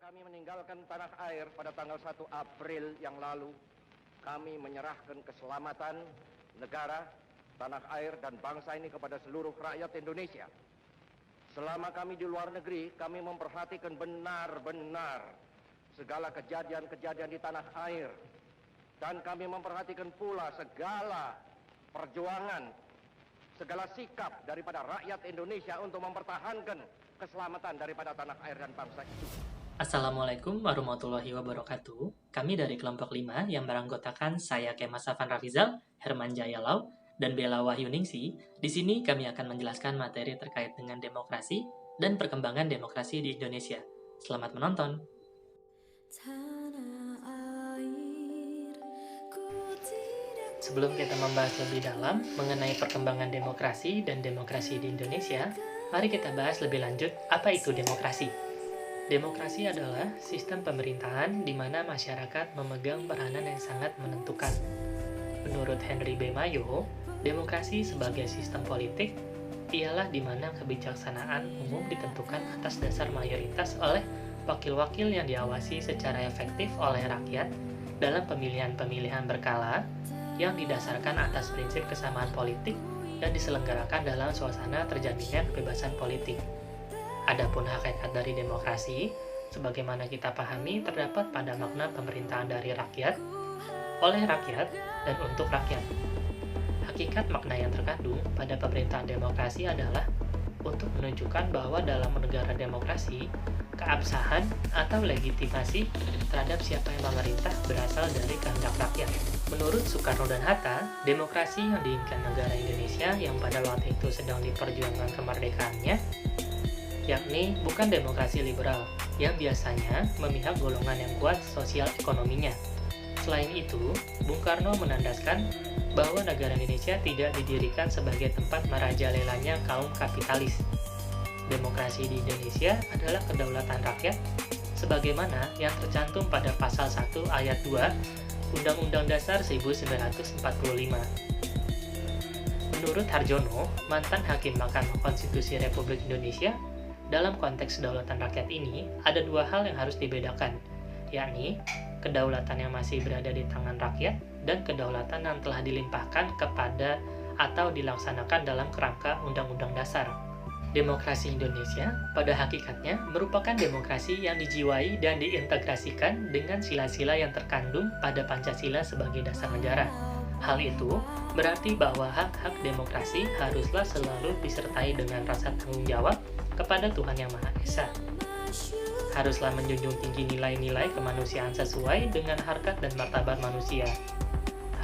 kami meninggalkan tanah air pada tanggal 1 April yang lalu, kami menyerahkan keselamatan negara, tanah air, dan bangsa ini kepada seluruh rakyat Indonesia. Selama kami di luar negeri, kami memperhatikan benar-benar segala kejadian-kejadian di tanah air. Dan kami memperhatikan pula segala perjuangan, segala sikap daripada rakyat Indonesia untuk mempertahankan keselamatan daripada tanah air dan bangsa itu. Assalamualaikum warahmatullahi wabarakatuh. Kami dari kelompok 5 yang beranggotakan saya Kemas Afan Rafizal, Herman Jayalau, dan Bella Wahyuningsi. Di sini kami akan menjelaskan materi terkait dengan demokrasi dan perkembangan demokrasi di Indonesia. Selamat menonton. Sebelum kita membahas lebih dalam mengenai perkembangan demokrasi dan demokrasi di Indonesia, mari kita bahas lebih lanjut apa itu demokrasi. Demokrasi adalah sistem pemerintahan di mana masyarakat memegang peranan yang sangat menentukan. Menurut Henry B. Mayo, demokrasi sebagai sistem politik ialah di mana kebijaksanaan umum ditentukan atas dasar mayoritas oleh wakil-wakil yang diawasi secara efektif oleh rakyat dalam pemilihan-pemilihan berkala yang didasarkan atas prinsip kesamaan politik dan diselenggarakan dalam suasana terjaminnya kebebasan politik. Adapun hakikat dari demokrasi, sebagaimana kita pahami, terdapat pada makna pemerintahan dari rakyat, oleh rakyat, dan untuk rakyat. Hakikat makna yang terkandung pada pemerintahan demokrasi adalah untuk menunjukkan bahwa dalam negara demokrasi, keabsahan atau legitimasi terhadap siapa yang memerintah berasal dari kehendak rakyat. Menurut Soekarno dan Hatta, demokrasi yang diinginkan negara Indonesia yang pada waktu itu sedang diperjuangkan kemerdekaannya, yakni bukan demokrasi liberal, yang biasanya memihak golongan yang kuat sosial ekonominya. Selain itu, Bung Karno menandaskan bahwa negara Indonesia tidak didirikan sebagai tempat merajalelanya kaum kapitalis. Demokrasi di Indonesia adalah kedaulatan rakyat, sebagaimana yang tercantum pada pasal 1 ayat 2 Undang-Undang Dasar 1945. Menurut Harjono, mantan Hakim Mahkamah Konstitusi Republik Indonesia, dalam konteks kedaulatan rakyat ini, ada dua hal yang harus dibedakan, yakni kedaulatan yang masih berada di tangan rakyat dan kedaulatan yang telah dilimpahkan kepada atau dilaksanakan dalam kerangka Undang-Undang Dasar. Demokrasi Indonesia pada hakikatnya merupakan demokrasi yang dijiwai dan diintegrasikan dengan sila-sila yang terkandung pada Pancasila sebagai dasar negara. Hal itu berarti bahwa hak-hak demokrasi haruslah selalu disertai dengan rasa tanggung jawab kepada Tuhan Yang Maha Esa. Haruslah menjunjung tinggi nilai-nilai kemanusiaan sesuai dengan harkat dan martabat manusia.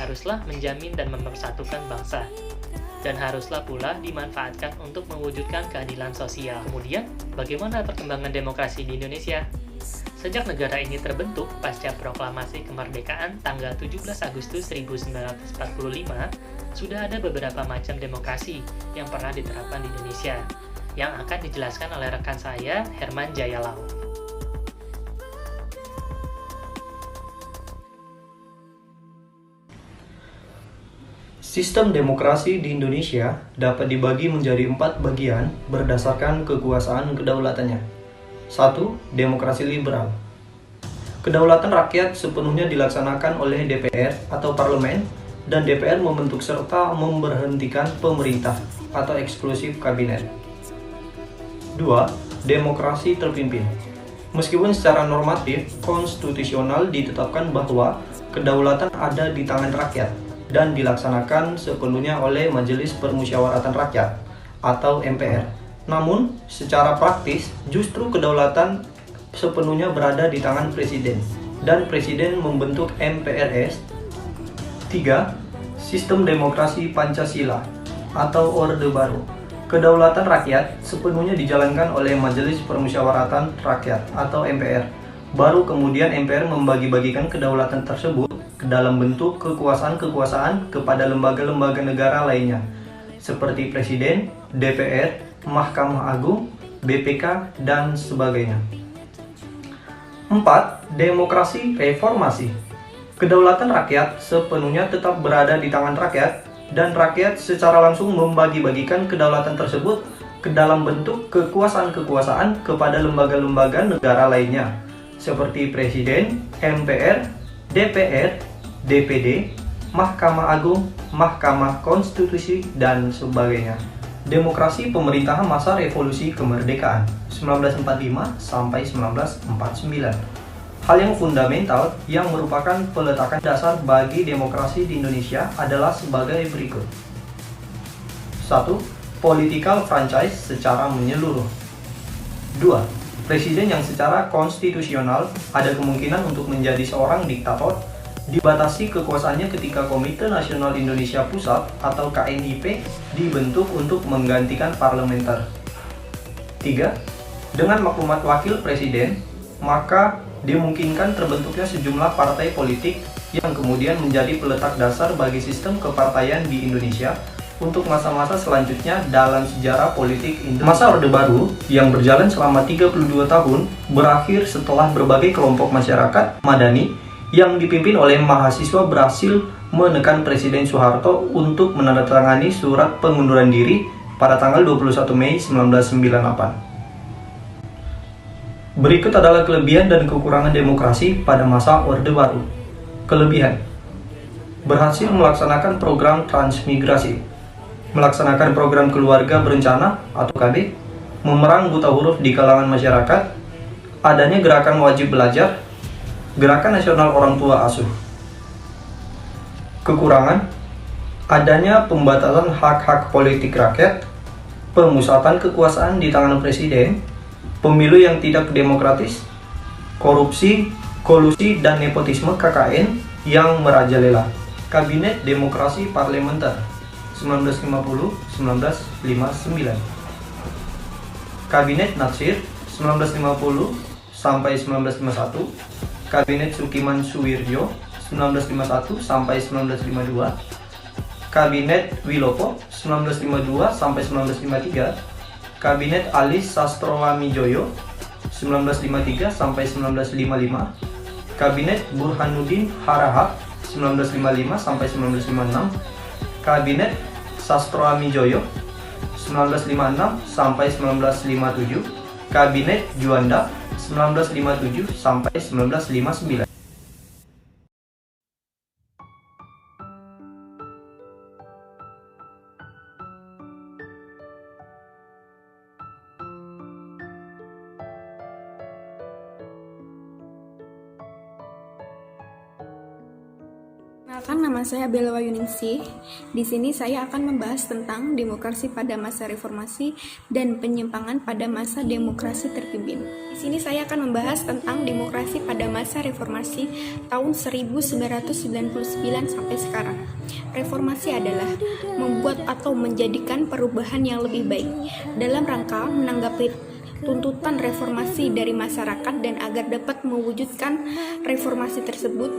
Haruslah menjamin dan mempersatukan bangsa. Dan haruslah pula dimanfaatkan untuk mewujudkan keadilan sosial. Kemudian, bagaimana perkembangan demokrasi di Indonesia? Sejak negara ini terbentuk pasca proklamasi kemerdekaan tanggal 17 Agustus 1945, sudah ada beberapa macam demokrasi yang pernah diterapkan di Indonesia, yang akan dijelaskan oleh rekan saya, Herman Jayalau. Sistem demokrasi di Indonesia dapat dibagi menjadi 4 bagian berdasarkan kekuasaan kedaulatannya. 1. Demokrasi liberal. Kedaulatan rakyat sepenuhnya dilaksanakan oleh DPR atau parlemen, dan DPR membentuk serta memberhentikan pemerintah atau eksklusif kabinet. 2. Demokrasi terpimpin. Meskipun secara normatif konstitusional ditetapkan bahwa kedaulatan ada di tangan rakyat dan dilaksanakan sepenuhnya oleh Majelis Permusyawaratan Rakyat atau MPR. Namun, secara praktis justru kedaulatan sepenuhnya berada di tangan Presiden, dan Presiden membentuk MPRS. 3. Sistem demokrasi Pancasila atau Orde Baru. Kedaulatan rakyat sepenuhnya dijalankan oleh Majelis Permusyawaratan Rakyat atau MPR. Baru kemudian MPR membagi-bagikan kedaulatan tersebut ke dalam bentuk kekuasaan-kekuasaan kepada lembaga-lembaga negara lainnya, seperti Presiden, DPR, Mahkamah Agung, BPK, dan sebagainya. 4. Demokrasi reformasi. Kedaulatan rakyat sepenuhnya tetap berada di tangan rakyat, dan rakyat secara langsung membagi-bagikan kedaulatan tersebut ke dalam bentuk kekuasaan-kekuasaan kepada lembaga-lembaga negara lainnya, seperti Presiden, MPR, DPR, DPD, Mahkamah Agung, Mahkamah Konstitusi, dan sebagainya. Demokrasi pemerintahan masa revolusi kemerdekaan 1945 sampai 1949. Hal yang fundamental yang merupakan peletakan dasar bagi demokrasi di Indonesia adalah sebagai berikut. 1. Political franchise secara menyeluruh. 2. Presiden yang secara konstitusional ada kemungkinan untuk menjadi seorang diktator, dibatasi kekuasaannya ketika Komite Nasional Indonesia Pusat atau KNIP dibentuk untuk menggantikan parlementer. 3. Dengan maklumat wakil presiden, maka dimungkinkan terbentuknya sejumlah partai politik yang kemudian menjadi peletak dasar bagi sistem kepartaian di Indonesia untuk masa-masa selanjutnya dalam sejarah politik Indonesia. Masa Orde Baru yang berjalan selama 32 tahun berakhir setelah berbagai kelompok masyarakat Madani yang dipimpin oleh mahasiswa berhasil menekan Presiden Soeharto untuk menandatangani surat pengunduran diri pada tanggal 21 Mei 1998. Berikut adalah kelebihan dan kekurangan demokrasi pada masa Orde Baru. Kelebihan: berhasil melaksanakan program transmigrasi, melaksanakan program keluarga berencana atau KB, memerang buta huruf di kalangan masyarakat, adanya gerakan wajib belajar, gerakan nasional orang tua asuh. Kekurangan: adanya pembatasan hak-hak politik rakyat, pemusatan kekuasaan di tangan presiden, pemilu yang tidak demokratis, korupsi, kolusi, dan nepotisme KKN yang merajalela. Kabinet Demokrasi Parlementer 1950-1959. Kabinet Natsir 1950 sampai 1951. Kabinet Sukiman Suwirjo 1951 sampai 1952. Kabinet Wilopo 1952 sampai 1953. Kabinet Alis Sastroamijoyo 1953 sampai 1955. Kabinet Burhanuddin Harahap 1955 sampai 1956. Kabinet Sastroamijoyo 1956 sampai 1957. Kabinet Juanda 1957 sampai 1959. Perkenalkan, nama saya Bella Wayuningsih. Di sini saya akan membahas tentang demokrasi pada masa reformasi dan penyimpangan pada masa demokrasi terpimpin. Di sini saya akan membahas tentang demokrasi pada masa reformasi tahun 1999 sampai sekarang. Reformasi adalah membuat atau menjadikan perubahan yang lebih baik dalam rangka menanggapi tuntutan reformasi dari masyarakat, dan agar dapat mewujudkan reformasi tersebut,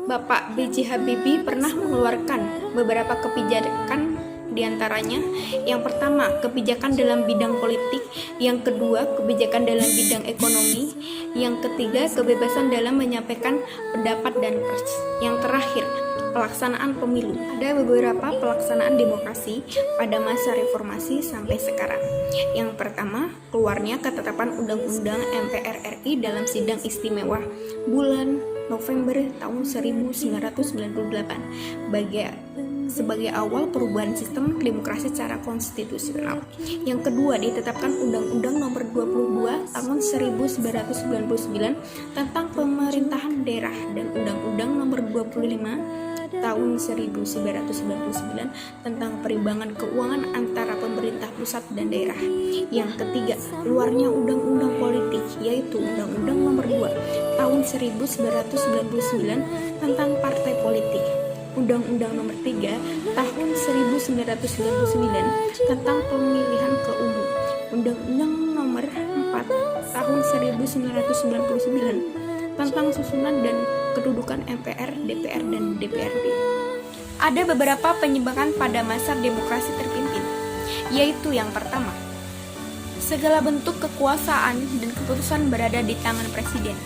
Bapak B.J. Habibie pernah mengeluarkan beberapa kebijakan, diantaranya yang pertama kebijakan dalam bidang politik, yang kedua kebijakan dalam bidang ekonomi, yang ketiga kebebasan dalam menyampaikan pendapat dan pers, yang terakhir pelaksanaan pemilu. Ada beberapa pelaksanaan demokrasi pada masa reformasi sampai sekarang. Yang pertama, keluarnya ketetapan Undang-Undang MPR RI dalam sidang istimewa bulan November tahun 1998 sebagai awal perubahan sistem demokrasi secara konstitusional. Yang kedua, ditetapkan Undang-Undang Nomor 22 tahun 1999 tentang pemerintahan daerah dan Undang-Undang Nomor 25 tahun 1999 tentang perimbangan keuangan antara pemerintah pusat dan daerah. Yang ketiga, keluarnya undang-undang politik, yaitu Undang-Undang Nomor 2 tahun 1999 tentang partai politik, Undang-Undang Nomor 3 tahun 1999 tentang pemilihan keumum, Undang-Undang Nomor 4 tahun 1999 tentang susunan dan kedudukan MPR, DPR, dan DPRD. Ada beberapa penyimpangan pada masa demokrasi terpimpin, yaitu yang pertama, segala bentuk kekuasaan dan keputusan berada di tangan presiden.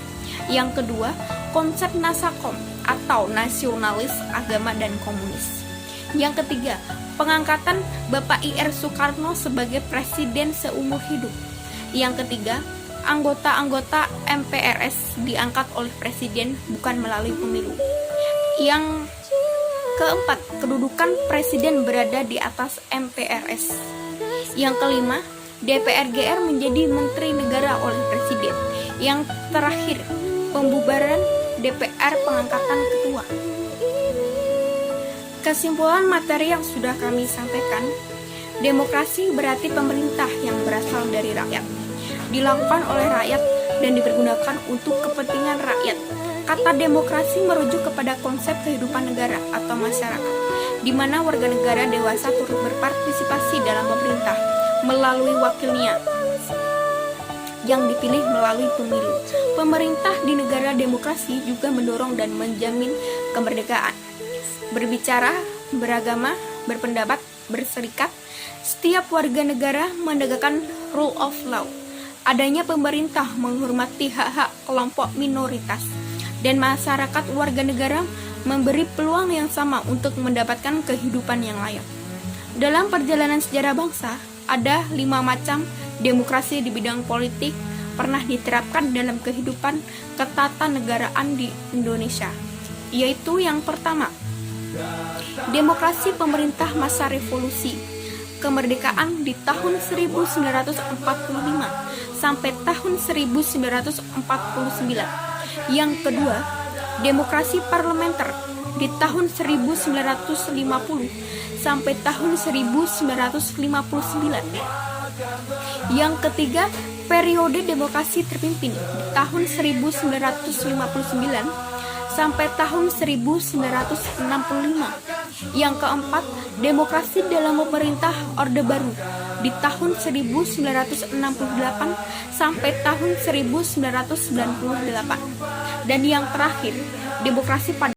Yang kedua, konsep nasakom atau nasionalis, agama, dan komunis. Yang ketiga, pengangkatan Bapak I.R. Soekarno sebagai presiden seumur hidup. Yang ketiga, anggota-anggota MPRS diangkat oleh presiden bukan melalui pemilu. Yang keempat, kedudukan presiden berada di atas MPRS. Yang kelima, DPR-GR menjadi menteri negara oleh presiden. Yang terakhir, pembubaran DPR pengangkatan ketua. Kesimpulan materi yang sudah kami sampaikan, demokrasi berarti pemerintah yang berasal dari rakyat, dilakukan oleh rakyat dan dipergunakan untuk kepentingan rakyat. Kata demokrasi merujuk kepada konsep kehidupan negara atau masyarakat, di mana warga negara dewasa turut berpartisipasi dalam pemerintah melalui wakilnya yang dipilih melalui pemilu. Pemerintah di negara demokrasi juga mendorong dan menjamin kemerdekaan berbicara, beragama, berpendapat, berserikat. Setiap warga negara menegakkan rule of law. Adanya pemerintah menghormati hak-hak kelompok minoritas, dan masyarakat warga negara memberi peluang yang sama untuk mendapatkan kehidupan yang layak. Dalam perjalanan sejarah bangsa, ada 5 macam demokrasi di bidang politik pernah diterapkan dalam kehidupan ketatanegaraan di Indonesia, yaitu yang pertama, demokrasi pemerintah masa revolusi, kemerdekaan di tahun 1945 sampai tahun 1949. Yang kedua, demokrasi parlementer di tahun 1950 sampai tahun 1959. Yang ketiga, periode demokrasi terpimpin di tahun 1959 sampai tahun 1965. Yang keempat, demokrasi dalam pemerintah Orde Baru di tahun 1968 sampai tahun 1998. Dan yang terakhir, demokrasi pada